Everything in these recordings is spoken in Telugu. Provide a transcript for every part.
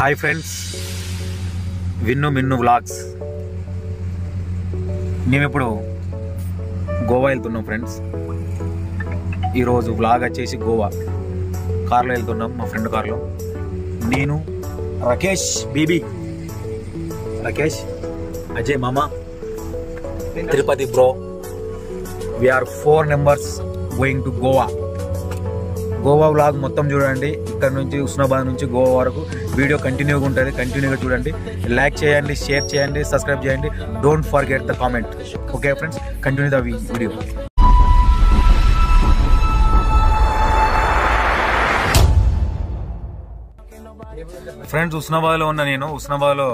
హాయ్ ఫ్రెండ్స్, మిన్ను వ్లాగ్స్. మేము ఇప్పుడు గోవా వెళ్తున్నాం ఫ్రెండ్స్. ఈరోజు వ్లాగ్ వచ్చేసి గోవా కార్లో వెళ్తున్నాం, మా ఫ్రెండ్ కార్లో. నేను, రాకేష్ బీబీ, రాకేష్, అజయ్ మామ, Tirupati bro. We are 4 members going to Goa. Goa vlog మొత్తం చూడండి. ఇక్కడ నుంచి ఉస్నాబాద్ నుంచి గోవా వరకు వీడియో కంటిన్యూగా ఉంటుంది. కంటిన్యూగా చూడండి. లైక్ చేయండి, షేర్ చేయండి, సబ్స్క్రైబ్ చేయండి. Don't forget the comment. Okay friends, continue the video. Friends, ఉస్నాబాద్లో ఉన్న నేను. ఉస్నాబాద్లో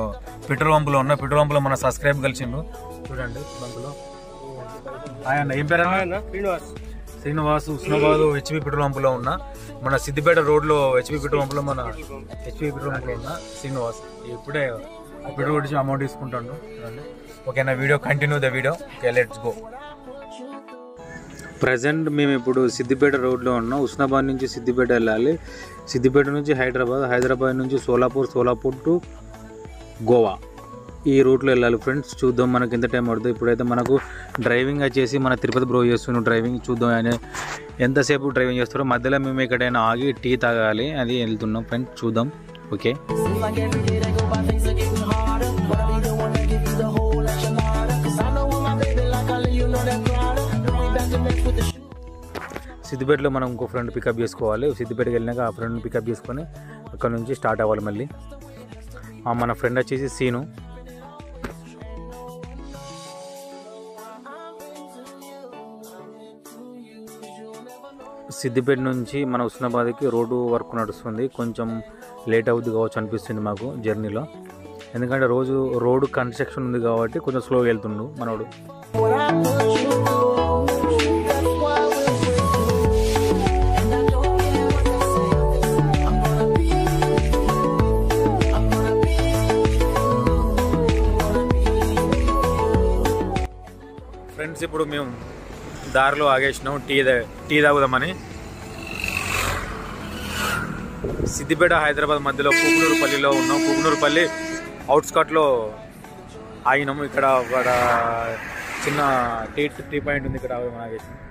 పెట్రోల్ పంపులో ఉన్న. పెట్రోల్ పంపులో మన సబ్స్క్రైబ్ కలిసిండు. చూడండి బంకులో. ఆయన ఏం పేరు అన్న? శ్రీనివాస్. ఉస్నాబాద్ హెచ్పి పెట్రోల్ పంపులో ఉన్న. మన సిద్దిపేట రోడ్లో హెచ్పి పెట్రోల్ పంపులో ఉన్న శ్రీనివాస్. ఇప్పుడే పెట్రోల్ కొట్టి అమౌంట్ తీసుకుంటాను. ఓకేనా, video continue the video. Okay, let's go. Present మేము ఇప్పుడు సిద్దిపేట రోడ్లో ఉన్నాం. ఉస్నాబాద్ నుంచి సిద్దిపేట వెళ్ళాలి. సిద్దిపేట నుంచి హైదరాబాద్ నుంచి సోలాపూర్ టు గోవా. ఈ రూట్లో వెళ్ళాలి ఫ్రెండ్స్. చూద్దాం మనకి ఎంత టైం పడుతుంది. ఇప్పుడైతే మనకు డ్రైవింగ్ వచ్చేసి మన తిరుపతి బ్రో చేస్తున్నాం డ్రైవింగ్. చూద్దాం ఆయన ఎంతసేపు డ్రైవింగ్ చేస్తారో. మధ్యలో మేము ఎక్కడైనా ఆగి టీ తాగాలి, అది వెళ్తున్నాం ఫ్రెండ్స్. చూద్దాం. ఓకే, సిద్దిపేటలో మనం ఇంకో ఫ్రెండ్ పికప్ చేసుకోవాలి. సిద్దిపేటకి వెళ్ళినాక ఆ ఫ్రెండ్ పికప్ చేసుకొని అక్కడ నుంచి స్టార్ట్ అవ్వాలి మళ్ళీ. మన ఫ్రెండ్ వచ్చేసి సీను. సిద్దిపేట నుంచి మన ఉస్నాబాద్కి రోడ్డు వర్క్ నడుస్తుంది. కొంచెం లేట్ అవుద్ది కావచ్చు అనిపిస్తుంది మాకు జర్నీలో. ఎందుకంటే రోడ్డు కన్స్ట్రక్షన్ ఉంది కాబట్టి కొంచెం స్లోగా వెళ్తుండు మనోడు. ఫ్రెండ్స్, ఇప్పుడు మేము దారిలో ఆగేసినాం టీ తాగుదామని. సిద్దిపేట హైదరాబాద్ మధ్యలో కుకునూరుపల్లిలో ఉన్నాం. కుకునూరుపల్లి అవుట్స్కట్లో ఆగినాము. ఇక్కడ ఒక చిన్న టీ పాయింట్ ఉంది. ఇక్కడ ఆగేసినాం.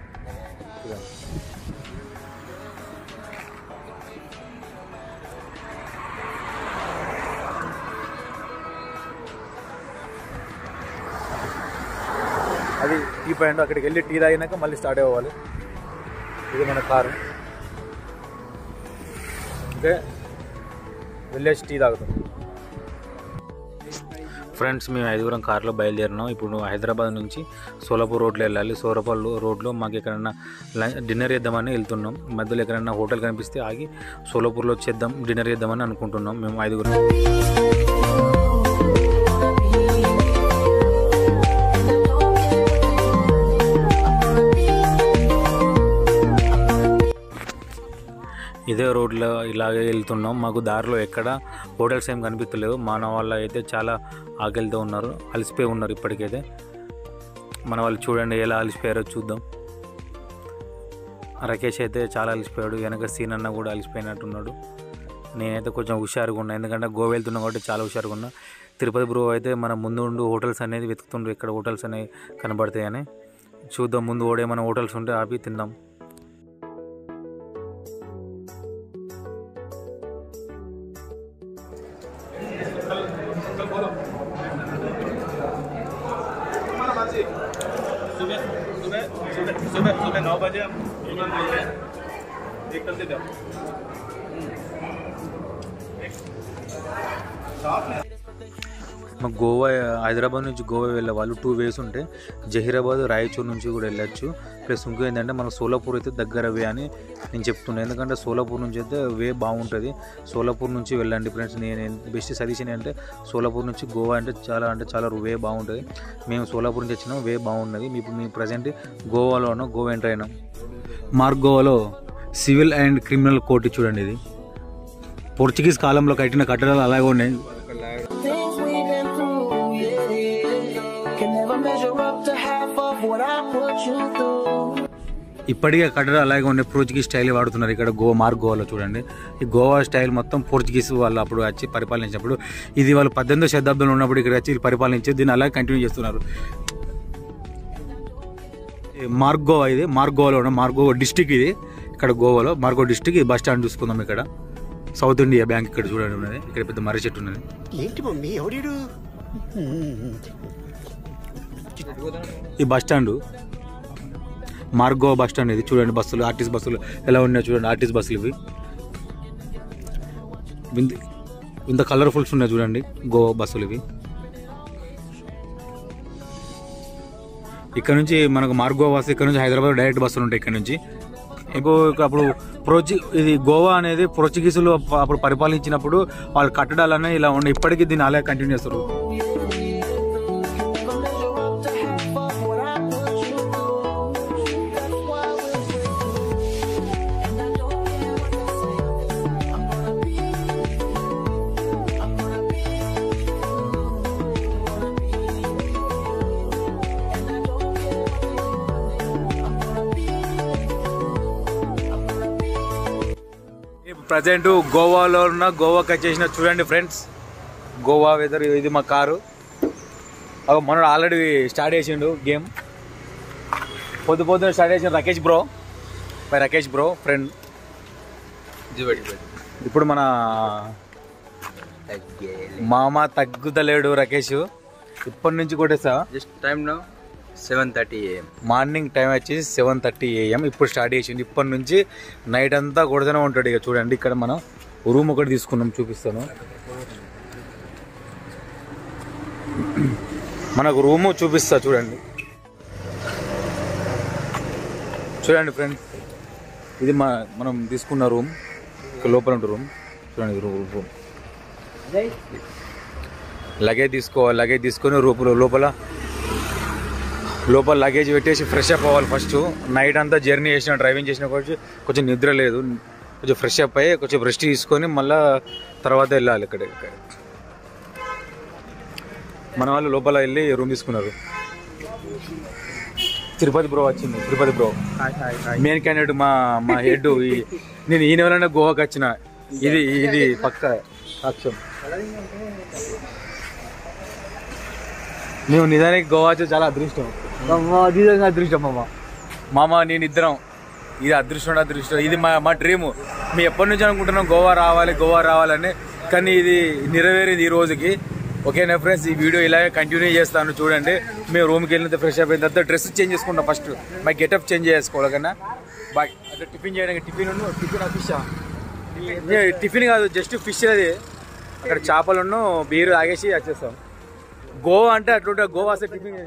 అది టీ పాయింట్. అక్కడికి వెళ్ళి టీ తాగినాక మళ్ళీ స్టార్ట్ అవ్వాలి. ఇది మన కారు. ఓకే, వెళ్ళేసి టీ తాగుతాం. ఫ్రెండ్స్, మేము 5 కార్లో బయలుదేరినాం. ఇప్పుడు హైదరాబాద్ నుంచి సోలాపూర్ రోడ్లో వెళ్ళాలి. సోలాపూర్ రోడ్లో మాకు ఎక్కడన్నా డిన్నర్ చేద్దామని వెళ్తున్నాం. మధ్యలో ఎక్కడన్నా హోటల్ కనిపిస్తే ఆగి సోలాపూర్లో డిన్నర్ చేద్దామని అనుకుంటున్నాం మేము 5. ఇదే రోడ్లో ఇలాగే వెళ్తున్నాం. మాకు దారిలో ఎక్కడ హోటల్స్ ఏం కనిపించలేవు. మన వాళ్ళు అయితే చాలా ఆకలితో ఉన్నారు, అలసిపోయి ఉన్నారు ఇప్పటికైతే. మన వాళ్ళు చూడండి ఎలా అలసిపోయారో చూద్దాం. రాకేష్ అయితే చాలా అలసిపోయాడు. వెనక సీన్ అన్న కూడా అలసిపోయినట్టున్నాడు. నేనైతే కొంచెం హుషారుగా ఉన్నా, ఎందుకంటే గోవా వెళ్తున్నా కాబట్టి చాలా హుషారుగా ఉన్నా. తిరుపతి బ్రో అయితే మన ముందు హోటల్స్ అనేది వెతుకుతుండ్రు, ఇక్కడ హోటల్స్ అనేవి కనబడతాయని. చూద్దాం, ముందు ఏమైనా హోటల్స్ ఉంటే ఆపి తిందాం. सुबह 9 बजे हम विमान मिलते हैं, निकलते जब మాకు గోవా, హైదరాబాద్ నుంచి గోవా వెళ్ళే వాళ్ళు 2 ways ఉంటాయి. జహీరాబాద్, రాయచూర్ నుంచి కూడా వెళ్ళచ్చు. ప్లస్ ఇంకో ఏంటంటే మన సోలాపూర్ అయితే దగ్గర వే అని నేను చెప్తున్నాను. ఎందుకంటే సోలాపూర్ నుంచి అయితే వే బాగుంటుంది. సోలాపూర్ నుంచి వెళ్ళండి ఫ్రెండ్స్. నేను బెస్ట్ సజెషన్ అంటే సోలాపూర్ నుంచి గోవా అంటే చాలా వే బాగుంటుంది. మేము సోలాపూర్ నుంచి వచ్చినాం, వే బాగున్నది. ఇప్పుడు మేము ప్రజెంట్ గోవాలో ఉన్నాం. గోవా ఎంటర్ అయినాం. గోవాలో సివిల్ అండ్ క్రిమినల్ కోర్టు చూడండి. ఇది పోర్చుగీస్ కాలంలో కట్టిన కట్టడాలు అలాగే ఉన్నాయి. ఇప్పటికే కట్టడాలు అలాగే ఉండే పోర్చుగీస్ స్టైల్ వాడుతున్నారు ఇక్కడ గోవాలో చూడండి. ఈ గోవా స్టైల్ మొత్తం పోర్చుగీస్ వాళ్ళు అప్పుడు వచ్చి పరిపాలించినప్పుడు, ఇది వాళ్ళు 18వ శతాబ్దంలో ఉన్నప్పుడు ఇక్కడ వచ్చి పరిపాలించి దీన్ని అలాగే కంటిన్యూ చేస్తున్నారు. మార్గోవా, ఇది మార్గోవాలో ఉన్న మార్గోవా డిస్టిక్, ఇది ఇక్కడ గోవాలో మార్గో డిస్టిక్. ఇది బస్ స్టాండ్ చూసుకుందాం. ఇక్కడ సౌత్ ఇండియా బ్యాంక్ ఇక్కడ చూడండి ఉన్నది. ఇక్కడ పెద్ద మర్రి చెట్టు ఉన్నది. ఈ bus stand Margo bus stand. ఇది చూడండి బస్సులు, ఆర్టీసీ బస్సులు ఎలా ఉన్నాయో చూడండి. ఆర్టీసీ బస్సులు ఇవి ఇంత కలర్ఫుల్స్ ఉన్నాయి చూడండి గోవా బస్సులు ఇవి. ఇక్కడ నుంచి మనకు మార్గో బస్సు, ఇక్కడ నుంచి హైదరాబాద్ డైరెక్ట్ బస్సులు ఉంటాయి ఇక్కడ నుంచి. అప్పుడు ఇది గోవా అనేది పోర్చుగీసులు అప్పుడు పరిపాలించినప్పుడు వాళ్ళ కట్టడాలనే ఇలా ఉండే. ఇప్పటికీ దీన్ని అలాగే కంటిన్యూ చేస్తారు. ప్రజెంట్ గోవాలో ఉన్న గోవాకి వచ్చేసిన చూడండి ఫ్రెండ్స్, గోవా వెదర్. ఇది మా కారు. మనోడు ఆల్రెడీ స్టార్ట్ చేసిండు గేమ్. పొద్దున స్టార్ట్ చేసిన రాకేష్ బ్రో ఫ్రెండ్. ఇప్పుడు మన మామ తగ్గుతలేడు రాకేష్. ఇప్పటి నుంచి కొట్టేసా. Just time now 7:30 AM. Morning time వచ్చేసి 7:30 AM. ఇప్పుడు స్టార్ట్ చేసింది. ఇప్పటి నుంచి నైట్ అంతా కొడుతూనే ఉంటాడు. ఇక చూడండి ఇక్కడ మనం రూమ్ ఒకటి తీసుకున్నాం, చూపిస్తాను. మనకు రూము చూపిస్తా చూడండి. ఫ్రెండ్స్, ఇది మనం తీసుకున్న రూమ్. లోపల ఉంటుంది రూమ్ చూడండి. రూమ్ లగేజ్ తీసుకొని లోపల లగేజ్ పెట్టేసి ఫ్రెష్ అప్ అవ్వాలి. ఫస్ట్ నైట్ అంతా జర్నీ చేసిన, డ్రైవింగ్ చేసిన కొంచెం నిద్ర లేదు. కొంచెం ఫ్రెష్ అప్ అయ్యి కొంచెం రెస్ట్ తీసుకొని మళ్ళీ తర్వాత వెళ్ళాలి. ఇక్కడ మన వాళ్ళు లోపల వెళ్ళి రూమ్ తీసుకున్నారు. తిరుపతి బ్రో వచ్చింది. తిరుపతి బ్రో మెయిన్ క్యాండిడేట్, మా హెడ్. నేను ఈ నెలలోనే గోవాకి వచ్చిన. ఇది పక్క సాక్ష్యం. మేము నిజానికి గోవా వచ్చి చాలా అదృష్టం. నిజంగా అదృష్టం మామ నేను ఇద్దరం. ఇది అదృష్టం. ఇది మా డ్రీము. మేము ఎప్పటి నుంచి అనుకుంటున్నాం గోవా రావాలని, కానీ ఇది నెరవేరేది ఈ రోజుకి. ఓకేనా ఫ్రెండ్స్, ఈ వీడియో ఇలాగే కంటిన్యూ చేస్తాను చూడండి. మేము రూమ్కి వెళ్ళిన ఫ్రెష్ అయిపోయిన తర్వాత డ్రెస్ చేంజ్ చేసుకుంటాం. ఫస్ట్ మా గెటప్ చేంజ్ చేసుకోవాలి కన్నా. బాయ్. అంటే టిఫిన్ చేయడానికి టిఫిన్ కాదు, జస్ట్ ఫిష్. అది అక్కడ చేపలను బీరు తాగేసి వచ్చేస్తాం. గోవా అంటే అట్లుంటే గోవా టిఫిన్